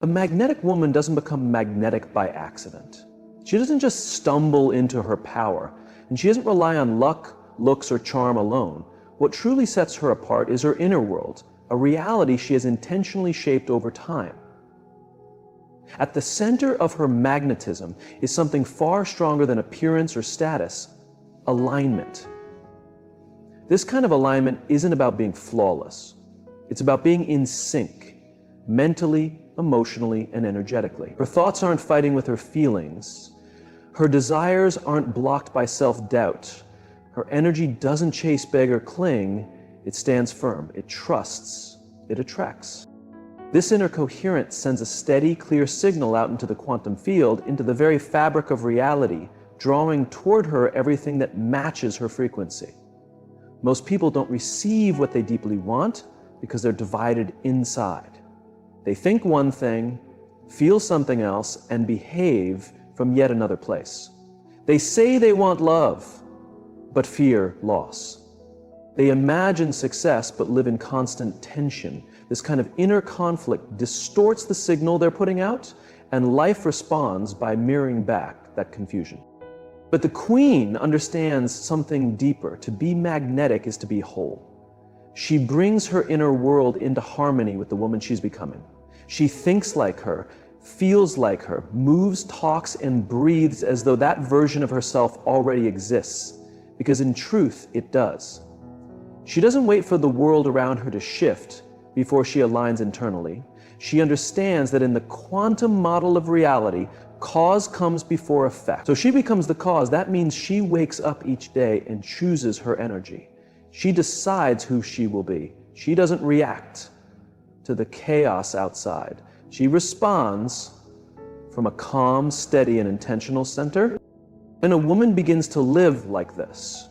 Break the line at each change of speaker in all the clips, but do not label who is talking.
A magnetic woman doesn't become magnetic by accident. She doesn't just stumble into her power, and she doesn't rely on luck, looks, or charm alone. What truly sets her apart is her inner world, a reality she has intentionally shaped over time. At the center of her magnetism is something far stronger than appearance or status: alignment. This kind of alignment isn't about being flawless. It's about being in sync, mentally, emotionally, and energetically. Her thoughts aren't fighting with her feelings. Her desires aren't blocked by self-doubt. Her energy doesn't chase, beg, or cling. It stands firm. It trusts. It attracts. This inner coherence sends a steady, clear signal out into the quantum field, into the very fabric of reality, drawing toward her everything that matches her frequency. Most people don't receive what they deeply want because they're divided inside. They think one thing, feel something else, and behave from yet another place. They say they want love, but fear loss. They imagine success, but live in constant tension. This kind of inner conflict distorts the signal they're putting out, and life responds by mirroring back that confusion. But the Queen understands something deeper. To be magnetic is to be whole. She brings her inner world into harmony with the woman she's becoming. She thinks like her, feels like her, moves, talks, and breathes as though that version of herself already exists, because in truth, it does. She doesn't wait for the world around her to shift before she aligns internally. She understands that in the quantum model of reality, cause comes before effect. So she becomes the cause. That means she wakes up each day and chooses her energy. She decides who she will be. She doesn't react to the chaos outside. She responds from a calm, steady, and intentional center. When a woman begins to live like this,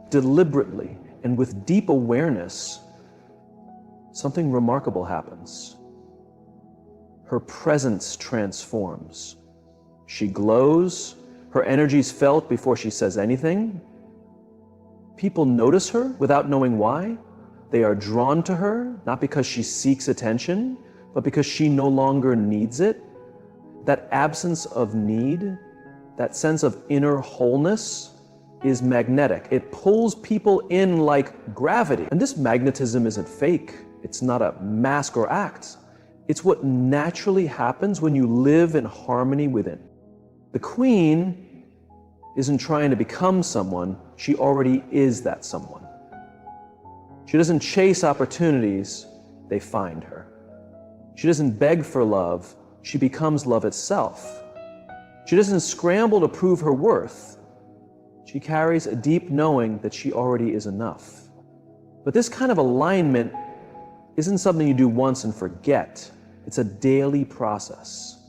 deliberately and with deep awareness, something remarkable happens. Her presence transforms. She glows. Her energy is felt before she says anything. People notice her without knowing why. They are drawn to her, not because she seeks attention, but because she no longer needs it. That absence of need, that sense of inner wholeness, is magnetic. It pulls people in like gravity. And this magnetism isn't fake. It's not a mask or act. It's what naturally happens when you live in harmony within. The Queen isn't trying to become someone. She already is that someone. She doesn't chase opportunities, they find her. She doesn't beg for love, she becomes love itself. She doesn't scramble to prove her worth. She carries a deep knowing that she already is enough. But this kind of alignment isn't something you do once and forget. It's a daily process.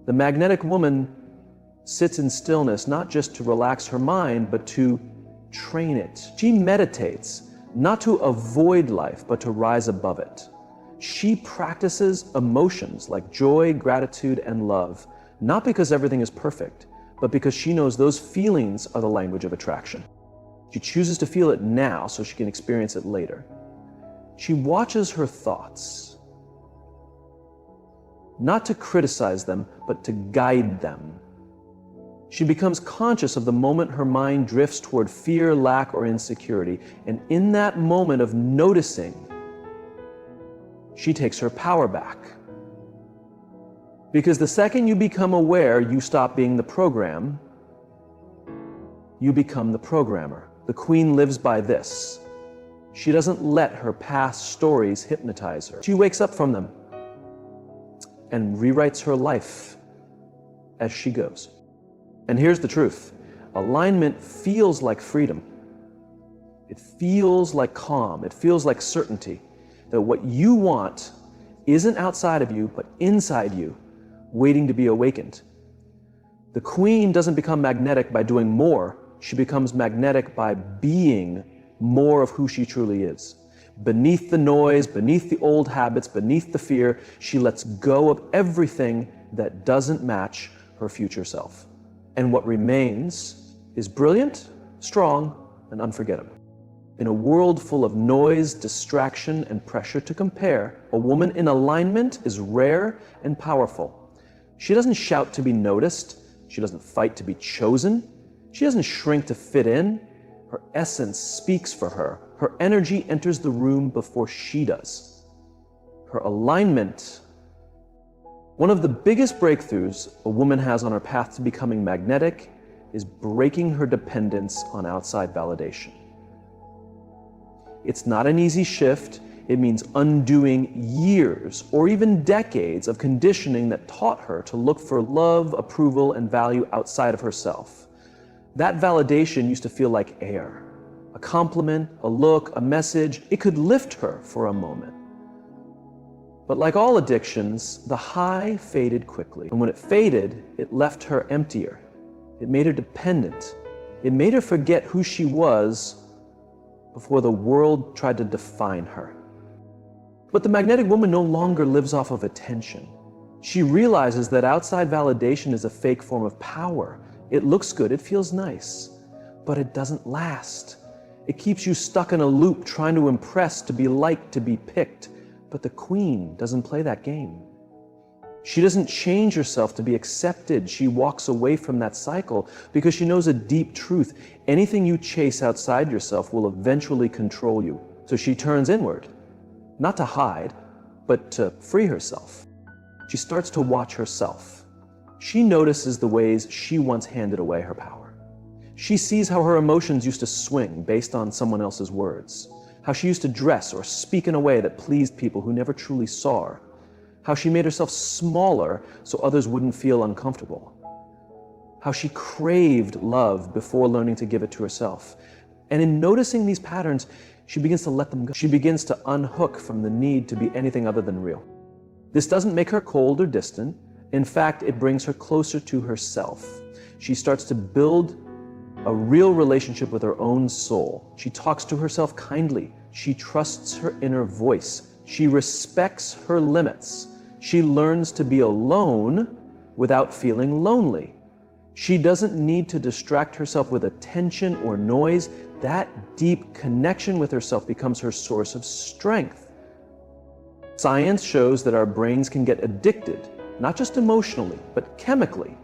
The magnetic woman sits in stillness, not just to relax her mind, but to train it. She meditates, not to avoid life, but to rise above it. She practices emotions like joy, gratitude, and love, not because everything is perfect, but because she knows those feelings are the language of attraction. She chooses to feel it now so she can experience it later. She watches her thoughts, not to criticize them, but to guide them. She becomes conscious of the moment her mind drifts toward fear, lack, or insecurity. And in that moment of noticing, she takes her power back. Because the second you become aware, you stop being the program, you become the programmer. The Queen lives by this. She doesn't let her past stories hypnotize her. She wakes up from them and rewrites her life as she goes. And here's the truth. Alignment feels like freedom. It feels like calm. It feels like certainty that what you want isn't outside of you, but inside you, waiting to be awakened. The Queen doesn't become magnetic by doing more. She becomes magnetic by being more of who she truly is. Beneath the noise, beneath the old habits, beneath the fear, she lets go of everything that doesn't match her future self. And what remains is brilliant, strong, and unforgettable. In a world full of noise, distraction, and pressure to compare, a woman in alignment is rare and powerful. She doesn't shout to be noticed. She doesn't fight to be chosen. She doesn't shrink to fit in. Her essence speaks for her. Her energy enters the room before she does. Her alignment. One of the biggest breakthroughs a woman has on her path to becoming magnetic is breaking her dependence on outside validation. It's not an easy shift. It means undoing years or even decades of conditioning that taught her to look for love, approval, and value outside of herself. That validation used to feel like air. A compliment, a look, a message, it could lift her for a moment. But like all addictions, the high faded quickly. And when it faded, it left her emptier. It made her dependent. It made her forget who she was before the world tried to define her. But the magnetic woman no longer lives off of attention. She realizes that outside validation is a fake form of power. It looks good, it feels nice, but it doesn't last. It keeps you stuck in a loop trying to impress, to be liked, to be picked. But the queen doesn't play that game. She doesn't change herself to be accepted. She walks away from that cycle because she knows a deep truth. Anything you chase outside yourself will eventually control you. So she turns inward, not to hide, but to free herself. She starts to watch herself. She notices the ways she once handed away her power. She sees how her emotions used to swing based on someone else's words, how she used to dress or speak in a way that pleased people who never truly saw her, how she made herself smaller so others wouldn't feel uncomfortable, how she craved love before learning to give it to herself. And in noticing these patterns, she begins to let them go. She begins to unhook from the need to be anything other than real. This doesn't make her cold or distant. In fact, it brings her closer to herself. She starts to build a real relationship with her own soul. She talks to herself kindly. She trusts her inner voice. She respects her limits. She learns to be alone without feeling lonely. She doesn't need to distract herself with attention or noise. That deep connection with herself becomes her source of strength. Science shows that our brains can get addicted, not just emotionally, but chemically,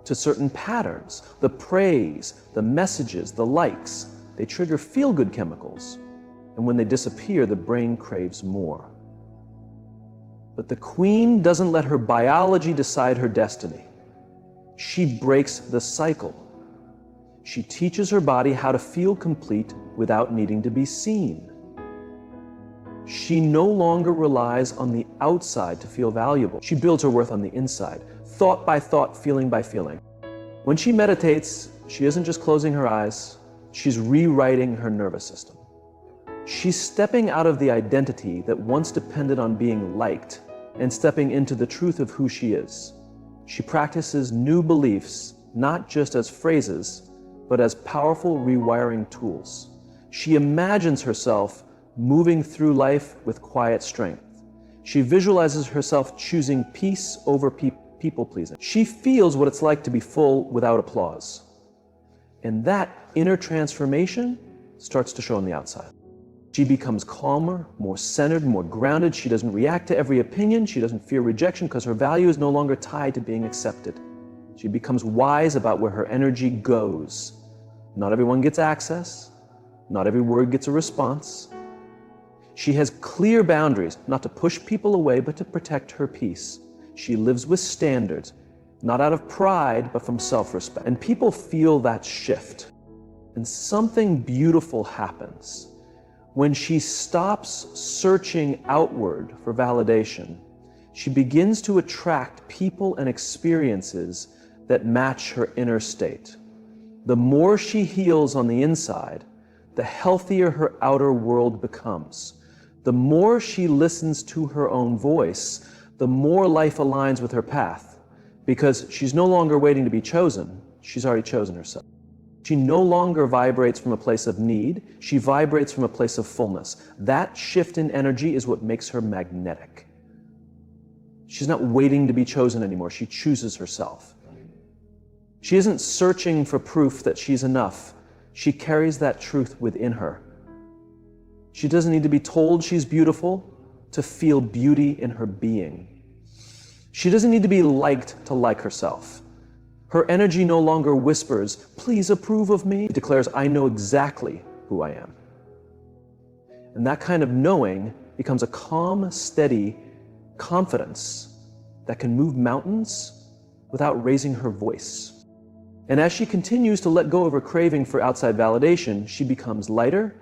to certain patterns. The praise, the messages, the likes, they trigger feel-good chemicals. And when they disappear, the brain craves more. But the queen doesn't let her biology decide her destiny. She breaks the cycle. She teaches her body how to feel complete without needing to be seen. She no longer relies on the outside to feel valuable. She builds her worth on the inside, thought by thought, feeling by feeling. When she meditates, she isn't just closing her eyes, she's rewriting her nervous system. She's stepping out of the identity that once depended on being liked and stepping into the truth of who she is. She practices new beliefs, not just as phrases, but as powerful rewiring tools. She imagines herself moving through life with quiet strength. She visualizes herself choosing peace over people-pleasing. She feels what it's like to be full without applause. And that inner transformation starts to show on the outside. She becomes calmer, more centered, more grounded. She doesn't react to every opinion. She doesn't fear rejection because her value is no longer tied to being accepted. She becomes wise about where her energy goes. Not everyone gets access. Not every word gets a response. She has clear boundaries, not to push people away, but to protect her peace. She lives with standards, not out of pride, but from self-respect. And people feel that shift. And something beautiful happens. When she stops searching outward for validation, she begins to attract people and experiences that match her inner state. The more she heals on the inside, the healthier her outer world becomes. The more she listens to her own voice, the more life aligns with her path, because she's no longer waiting to be chosen, she's already chosen herself. She no longer vibrates from a place of need, she vibrates from a place of fullness. That shift in energy is what makes her magnetic. She's not waiting to be chosen anymore, she chooses herself. She isn't searching for proof that she's enough. She carries that truth within her. She doesn't need to be told she's beautiful to feel beauty in her being. She doesn't need to be liked to like herself. Her energy no longer whispers, "Please approve of me." It declares, "I know exactly who I am." And that kind of knowing becomes a calm, steady confidence that can move mountains without raising her voice. And as she continues to let go of her craving for outside validation, she becomes lighter,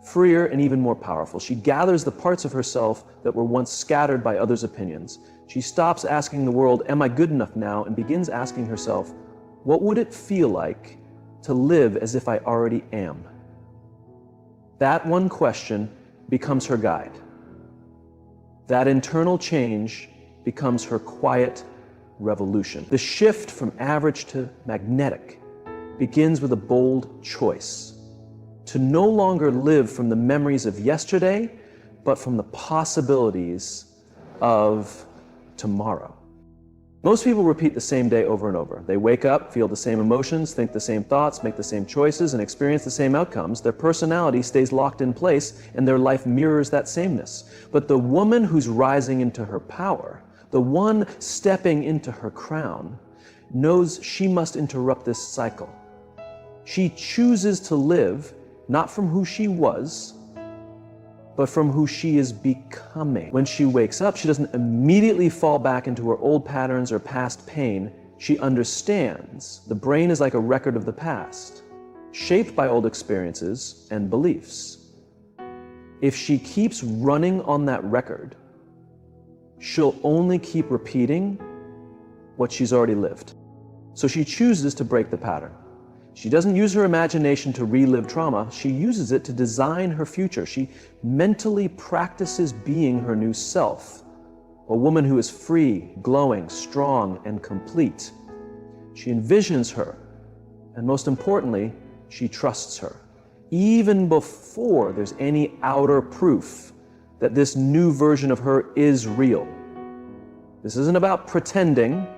freer, and even more powerful. She gathers the parts of herself that were once scattered by others' opinions. She stops asking the world, "Am I good enough now?" and begins asking herself, "What would it feel like to live as if I already am?" That one question becomes her guide. That internal change becomes her quiet revolution. The shift from average to magnetic begins with a bold choice to no longer live from the memories of yesterday, but from the possibilities of tomorrow. Most people repeat the same day over and over. They wake up, feel the same emotions, think the same thoughts, make the same choices, and experience the same outcomes. Their personality stays locked in place, and their life mirrors that sameness. But the woman who's rising into her power, the one stepping into her crown, knows she must interrupt this cycle. She chooses to live not from who she was, but from who she is becoming. When she wakes up, she doesn't immediately fall back into her old patterns or past pain. She understands the brain is like a record of the past, shaped by old experiences and beliefs. If she keeps running on that record, she'll only keep repeating what she's already lived. So she chooses to break the pattern. She doesn't use her imagination to relive trauma. She uses it to design her future. She mentally practices being her new self, a woman who is free, glowing, strong, and complete. She envisions her, and most importantly, she trusts her, even before there's any outer proof that this new version of her is real. This isn't about pretending.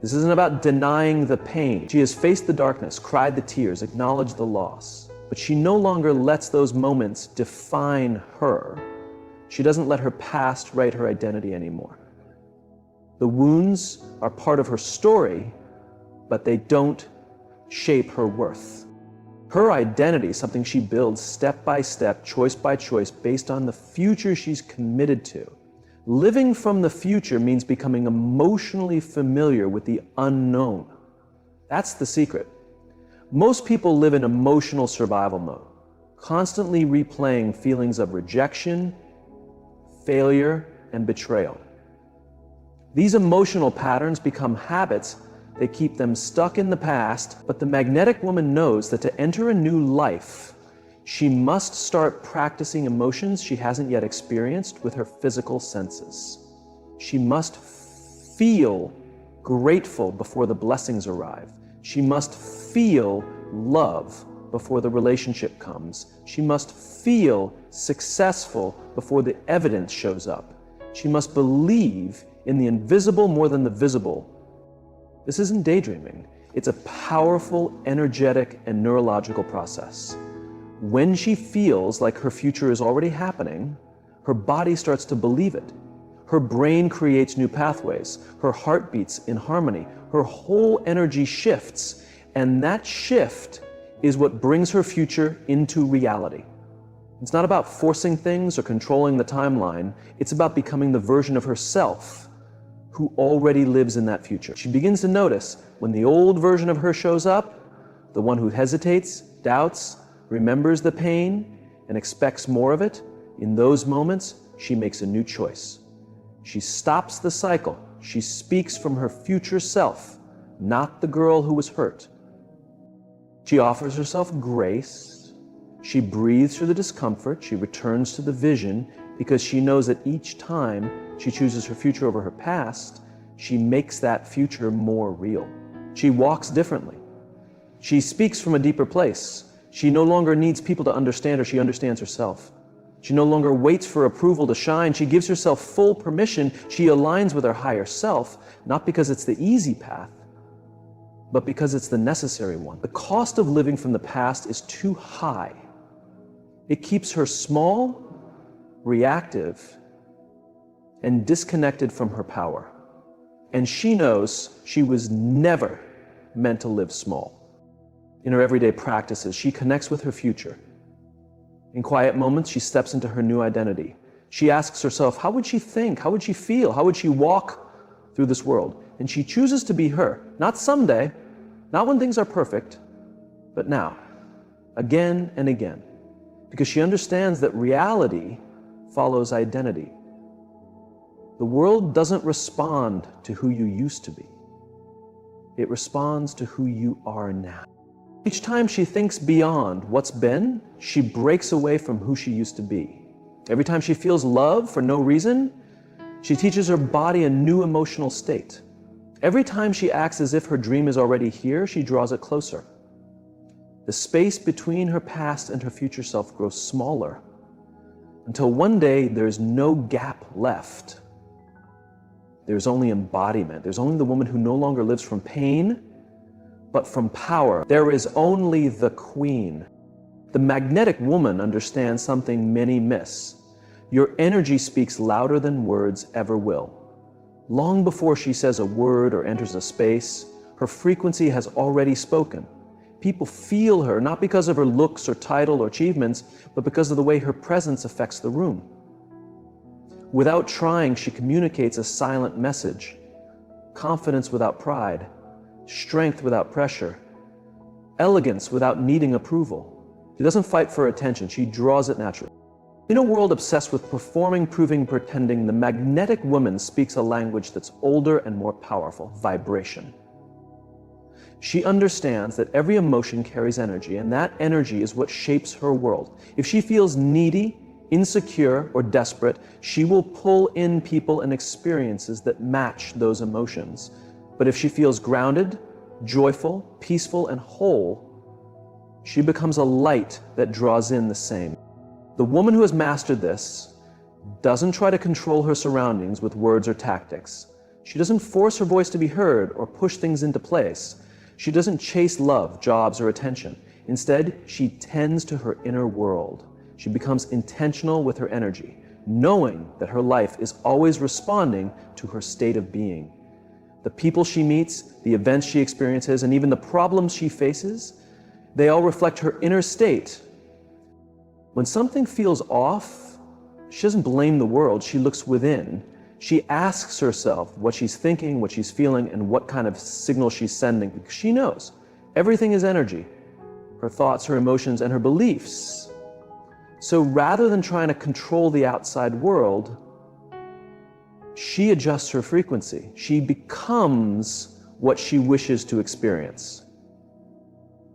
This isn't about denying the pain. She has faced the darkness, cried the tears, acknowledged the loss. But she no longer lets those moments define her. She doesn't let her past write her identity anymore. The wounds are part of her story, but they don't shape her worth. Her identity is something she builds step by step, choice by choice, based on the future she's committed to. Living from the future means becoming emotionally familiar with the unknown. That's the secret. Most people live in emotional survival mode, constantly replaying feelings of rejection, failure, and betrayal. These emotional patterns become habits that keep them stuck in the past, but the magnetic woman knows that to enter a new life, she must start practicing emotions she hasn't yet experienced with her physical senses. She must feel grateful before the blessings arrive. She must feel love before the relationship comes. She must feel successful before the evidence shows up. She must believe in the invisible more than the visible. This isn't daydreaming. It's a powerful, energetic, and neurological process. When she feels like her future is already happening, her body starts to believe it. Her brain creates new pathways. Her heart beats in harmony. Her whole energy shifts, and that shift is what brings her future into reality. It's not about forcing things or controlling the timeline. It's about becoming the version of herself who already lives in that future. She begins to notice when the old version of her shows up, the one who hesitates, doubts, remembers the pain, and expects more of it. In those moments, she makes a new choice. She stops the cycle. She speaks from her future self, not the girl who was hurt. She offers herself grace. She breathes through the discomfort. She returns to the vision because she knows that each time she chooses her future over her past, she makes that future more real. She walks differently. She speaks from a deeper place. She no longer needs people to understand her. She understands herself. She no longer waits for approval to shine. She gives herself full permission. She aligns with her higher self, not because it's the easy path, but because it's the necessary one. The cost of living from the past is too high. It keeps her small, reactive, and disconnected from her power. And she knows she was never meant to live small. In her everyday practices, she connects with her future. In quiet moments, she steps into her new identity. She asks herself, how would she think? How would she feel? How would she walk through this world? And she chooses to be her, not someday, not when things are perfect, but now, again and again, because she understands that reality follows identity. The world doesn't respond to who you used to be. It responds to who you are now. Each time she thinks beyond what's been, she breaks away from who she used to be. Every time she feels love for no reason, she teaches her body a new emotional state. Every time she acts as if her dream is already here, she draws it closer. The space between her past and her future self grows smaller until one day there's no gap left. There's only embodiment. There's only the woman who no longer lives from pain, but from power. There is only the queen. The magnetic woman understands something many miss. Your energy speaks louder than words ever will. Long before she says a word or enters a space, her frequency has already spoken. People feel her, not because of her looks or title or achievements, but because of the way her presence affects the room. Without trying, she communicates a silent message. Confidence without pride, strength without pressure, elegance without needing approval. She doesn't fight for attention, she draws it naturally. In a world obsessed with performing, proving, pretending, the magnetic woman speaks a language that's older and more powerful, vibration. She understands that every emotion carries energy, and that energy is what shapes her world. If she feels needy, insecure, or desperate, she will pull in people and experiences that match those emotions. But if she feels grounded, joyful, peaceful, and whole, she becomes a light that draws in the same. The woman who has mastered this doesn't try to control her surroundings with words or tactics. She doesn't force her voice to be heard or push things into place. She doesn't chase love, jobs, or attention. Instead, she tends to her inner world. She becomes intentional with her energy, knowing that her life is always responding to her state of being. The people she meets, the events she experiences, and even the problems she faces, they all reflect her inner state. When something feels off, she doesn't blame the world, she looks within. She asks herself what she's thinking, what she's feeling, and what kind of signal she's sending, because she knows everything is energy. Her thoughts, her emotions, and her beliefs. So rather than trying to control the outside world, she adjusts her frequency. She becomes what she wishes to experience.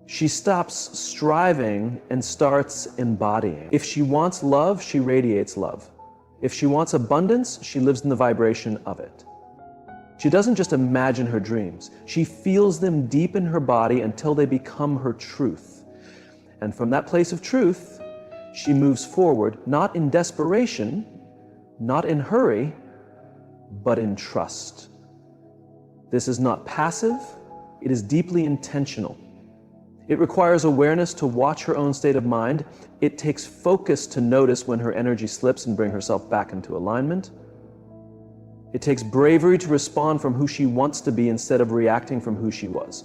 She stops striving and starts embodying. If she wants love, she radiates love. If she wants abundance, she lives in the vibration of it. She doesn't just imagine her dreams. She feels them deep in her body until they become her truth. And from that place of truth, she moves forward, not in desperation, not in hurry, but in trust. This is not passive, it is deeply intentional. It requires awareness to watch her own state of mind. It takes focus to notice when her energy slips and bring herself back into alignment. It takes bravery to respond from who she wants to be instead of reacting from who she was.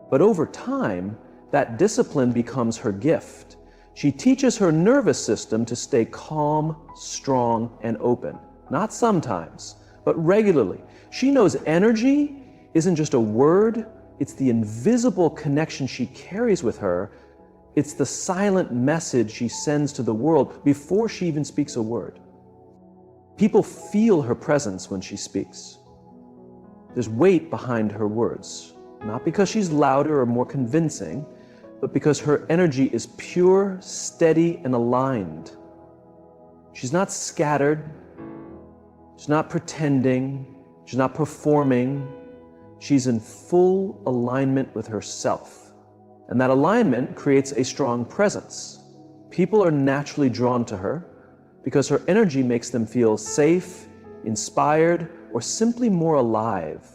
But over time, that discipline becomes her gift. She teaches her nervous system to stay calm, strong, and open. Not sometimes, but regularly. She knows energy isn't just a word, it's the invisible connection she carries with her. It's the silent message she sends to the world before she even speaks a word. People feel her presence when she speaks. There's weight behind her words, not because she's louder or more convincing, but because her energy is pure, steady, and aligned. She's not scattered. She's not pretending. She's not performing. She's in full alignment with herself. And that alignment creates a strong presence. People are naturally drawn to her because her energy makes them feel safe, inspired, or simply more alive.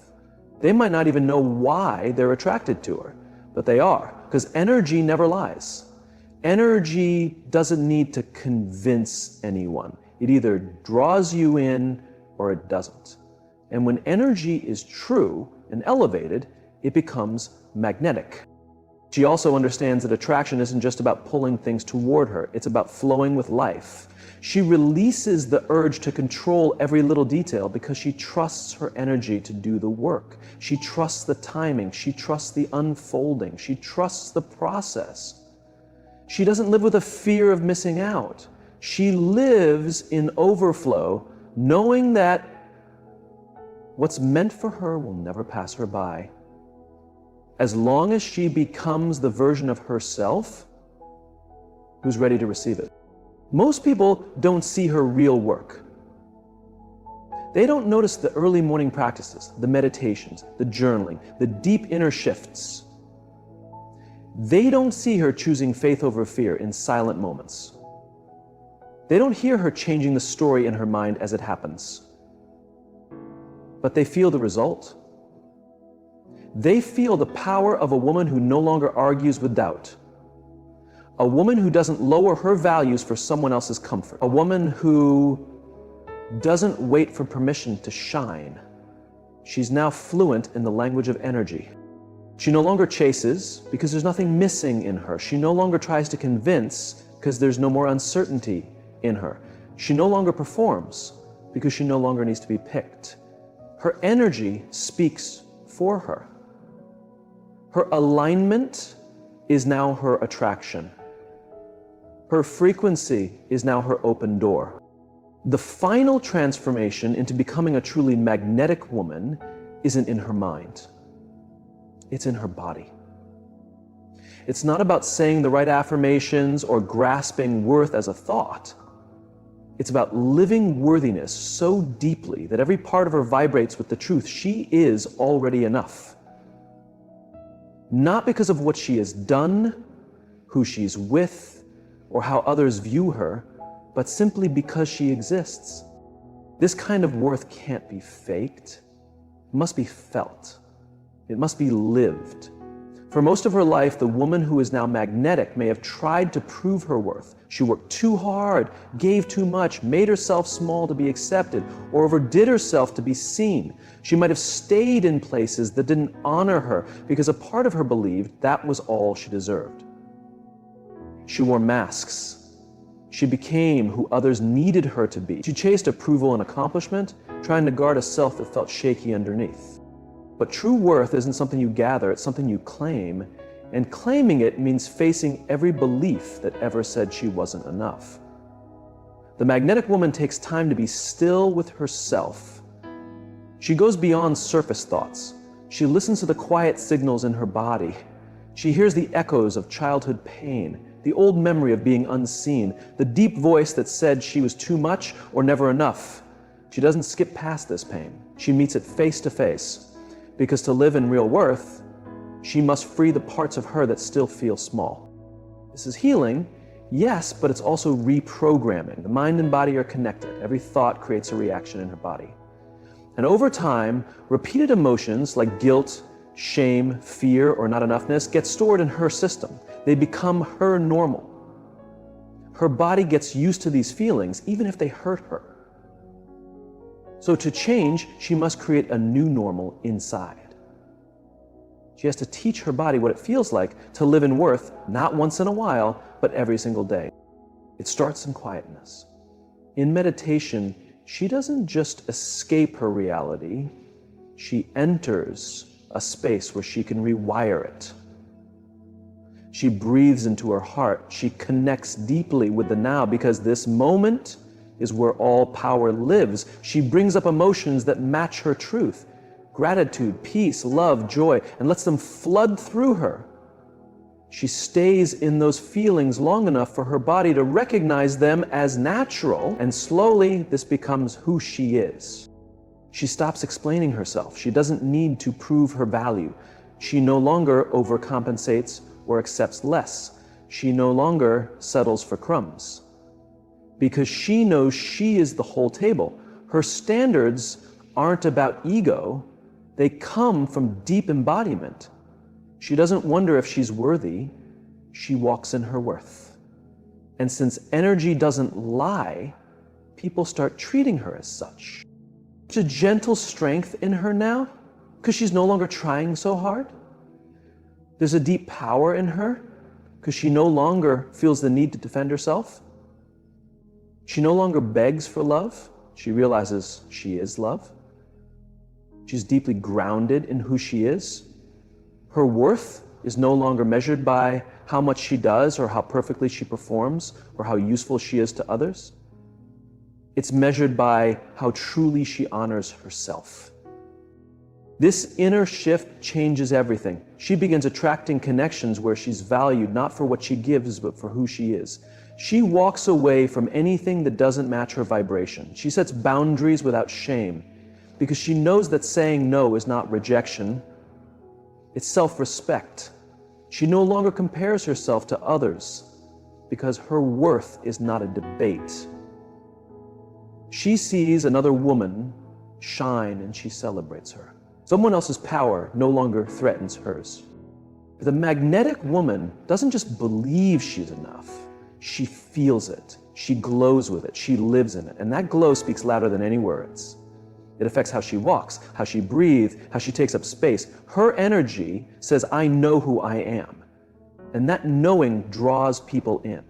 They might not even know why they're attracted to her, but they are, because energy never lies. Energy doesn't need to convince anyone. It either draws you in or it doesn't. And when energy is true and elevated, it becomes magnetic. She also understands that attraction isn't just about pulling things toward her, it's about flowing with life. She releases the urge to control every little detail because she trusts her energy to do the work. She trusts the timing, she trusts the unfolding, she trusts the process. She doesn't live with a fear of missing out. She lives in overflow, knowing that what's meant for her will never pass her by. As long as she becomes the version of herself who's ready to receive it. Most people don't see her real work. They don't notice the early morning practices, the meditations, the journaling, the deep inner shifts. They don't see her choosing faith over fear in silent moments. They don't hear her changing the story in her mind as it happens. But they feel the result. They feel the power of a woman who no longer argues with doubt. A woman who doesn't lower her values for someone else's comfort. A woman who doesn't wait for permission to shine. She's now fluent in the language of energy. She no longer chases because there's nothing missing in her. She no longer tries to convince because there's no more uncertainty in her. She no longer performs because she no longer needs to be picked. Her energy speaks for her. Her alignment is now her attraction. Her frequency is now her open door. The final transformation into becoming a truly magnetic woman isn't in her mind. It's in her body. It's not about saying the right affirmations or grasping worth as a thought. It's about living worthiness so deeply that every part of her vibrates with the truth. She is already enough. Not because of what she has done, who she's with, or how others view her, but simply because she exists. This kind of worth can't be faked. It must be felt. It must be lived. For most of her life, the woman who is now magnetic may have tried to prove her worth. She worked too hard, gave too much, made herself small to be accepted, or overdid herself to be seen. She might have stayed in places that didn't honor her because a part of her believed that was all she deserved. She wore masks. She became who others needed her to be. She chased approval and accomplishment, trying to guard a self that felt shaky underneath. But true worth isn't something you gather, it's something you claim, and claiming it means facing every belief that ever said she wasn't enough. The magnetic woman takes time to be still with herself. She goes beyond surface thoughts. She listens to the quiet signals in her body. She hears the echoes of childhood pain, the old memory of being unseen, the deep voice that said she was too much or never enough. She doesn't skip past this pain. She meets it face to face. Because to live in real worth, she must free the parts of her that still feel small. This is healing, yes, but it's also reprogramming. The mind and body are connected. Every thought creates a reaction in her body. And over time, repeated emotions like guilt, shame, fear, or not enoughness get stored in her system. They become her normal. Her body gets used to these feelings, even if they hurt her. So to change, she must create a new normal inside. She has to teach her body what it feels like to live in worth, not once in a while, but every single day. It starts in quietness. In meditation, she doesn't just escape her reality, she enters a space where she can rewire it. She breathes into her heart. She connects deeply with the now because this moment is where all power lives. She brings up emotions that match her truth. Gratitude, peace, love, joy, and lets them flood through her. She stays in those feelings long enough for her body to recognize them as natural, and slowly this becomes who she is. She stops explaining herself. She doesn't need to prove her value. She no longer overcompensates or accepts less. She no longer settles for crumbs. Because she knows she is the whole table. Her standards aren't about ego. They come from deep embodiment. She doesn't wonder if she's worthy. She walks in her worth. And since energy doesn't lie, people start treating her as such. There's a gentle strength in her now because she's no longer trying so hard. There's a deep power in her because she no longer feels the need to defend herself. She no longer begs for love. She realizes she is love. She's deeply grounded in who she is. Her worth is no longer measured by how much she does or how perfectly she performs or how useful she is to others. It's measured by how truly she honors herself. This inner shift changes everything. She begins attracting connections where she's valued not for what she gives, but for who she is. She walks away from anything that doesn't match her vibration. She sets boundaries without shame because she knows that saying no is not rejection, it's self-respect. She no longer compares herself to others because her worth is not a debate. She sees another woman shine and she celebrates her. Someone else's power no longer threatens hers. The magnetic woman doesn't just believe she's enough. She feels it. She glows with it. She lives in it. And that glow speaks louder than any words. It affects how she walks, how she breathes, how she takes up space. Her energy says, I know who I am. And that knowing draws people in.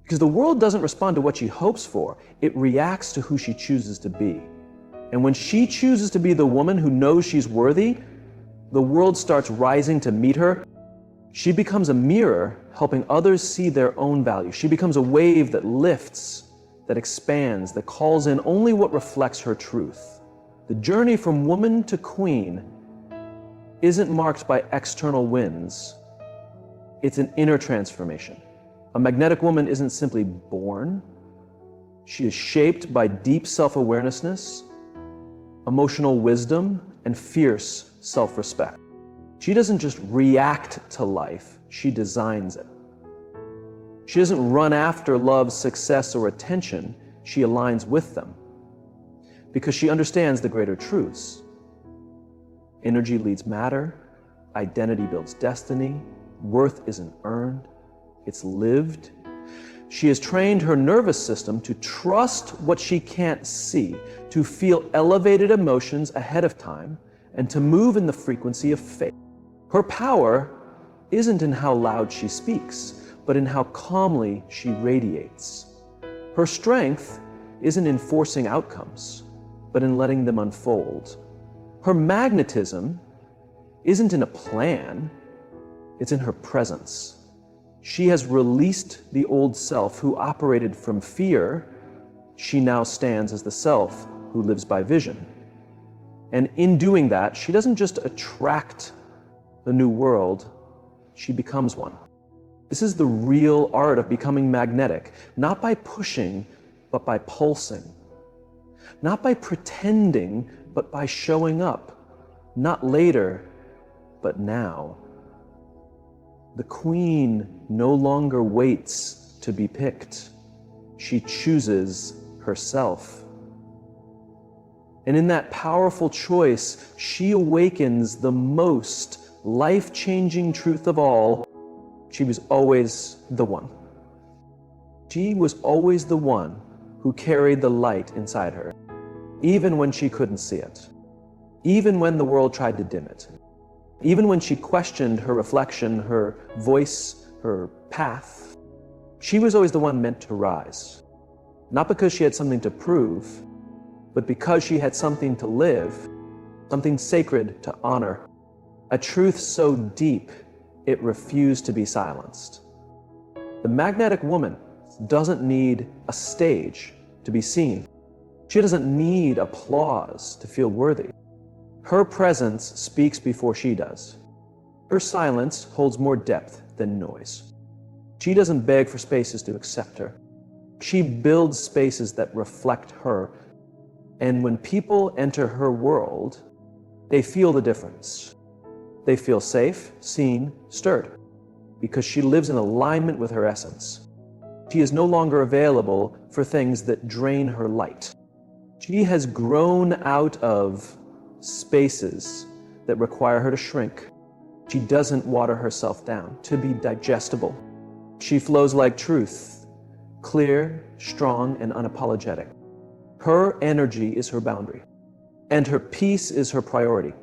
Because the world doesn't respond to what she hopes for. It reacts to who she chooses to be. And when she chooses to be the woman who knows she's worthy, the world starts rising to meet her. She becomes a mirror, helping others see their own value. She becomes a wave that lifts, that expands, that calls in only what reflects her truth. The journey from woman to queen isn't marked by external wins. It's an inner transformation. A magnetic woman isn't simply born. She is shaped by deep self-awareness, emotional wisdom, and fierce self-respect. She doesn't just react to life, she designs it. She doesn't run after love, success, or attention, she aligns with them. Because she understands the greater truths. Energy leads matter, identity builds destiny, worth isn't earned, it's lived. She has trained her nervous system to trust what she can't see, to feel elevated emotions ahead of time, and to move in the frequency of faith. Her power isn't in how loud she speaks, but in how calmly she radiates. Her strength isn't in forcing outcomes, but in letting them unfold. Her magnetism isn't in a plan, it's in her presence. She has released the old self who operated from fear. She now stands as the self who lives by vision. And in doing that, she doesn't just attract the new world, she becomes one. This is the real art of becoming magnetic, not by pushing, but by pulsing. Not by pretending, but by showing up. Not later, but now. The queen no longer waits to be picked. She chooses herself. And in that powerful choice, she awakens the most life-changing truth of all. She was always the one. She was always the one who carried the light inside her, even when she couldn't see it, even when the world tried to dim it, even when she questioned her reflection, her voice, her path. She was always the one meant to rise, not because she had something to prove, but because she had something to live, something sacred to honor, a truth so deep it refused to be silenced. The magnetic woman doesn't need a stage to be seen. She doesn't need applause to feel worthy. Her presence speaks before she does. Her silence holds more depth than noise. She doesn't beg for spaces to accept her. She builds spaces that reflect her. And when people enter her world, they feel the difference. They feel safe, seen, stirred, because she lives in alignment with her essence. She is no longer available for things that drain her light. She has grown out of spaces that require her to shrink. She doesn't water herself down to be digestible. She flows like truth, clear, strong, and unapologetic. Her energy is her boundary, and her peace is her priority.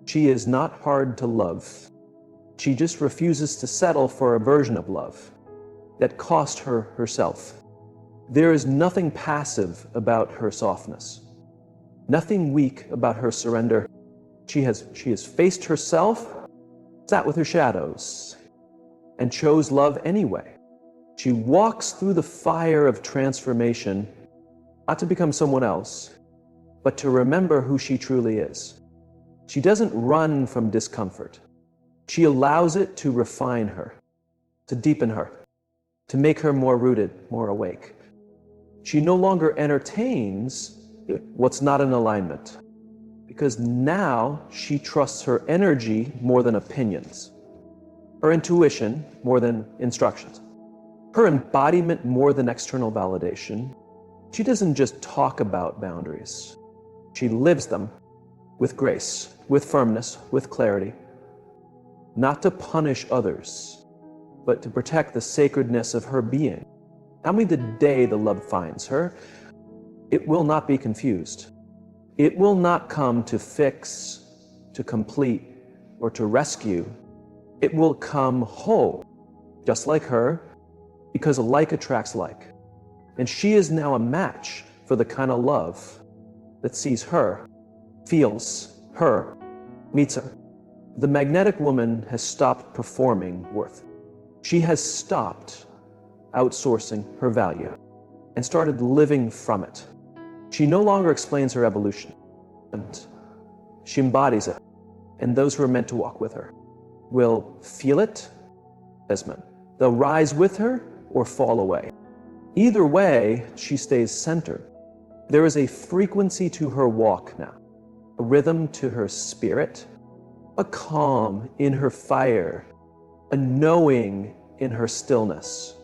She is not hard to love. She just refuses to settle for a version of love that cost her herself. There is nothing passive about her softness, nothing weak about her surrender. She has faced herself, sat with her shadows, and chose love anyway. She walks through the fire of transformation, not to become someone else, but to remember who she truly is. She doesn't run from discomfort. She allows it to refine her, to deepen her, to make her more rooted, more awake. She no longer entertains what's not in alignment, because now she trusts her energy more than opinions, her intuition more than instructions, her embodiment more than external validation. She doesn't just talk about boundaries. She lives them with grace, with firmness, with clarity, not to punish others, but to protect the sacredness of her being. Tell me the day the love finds her, it will not be confused. It will not come to fix, to complete, or to rescue. It will come whole, just like her, because like attracts like. And she is now a match for the kind of love that sees her, feels her, meets her. The magnetic woman has stopped performing worth. She has stopped outsourcing her value and started living from it. She no longer explains her evolution, and she embodies it. And those who are meant to walk with her will feel it as men. They'll rise with her or fall away. Either way, she stays centered. There is a frequency to her walk now, a rhythm to her spirit, a calm in her fire, a knowing in her stillness.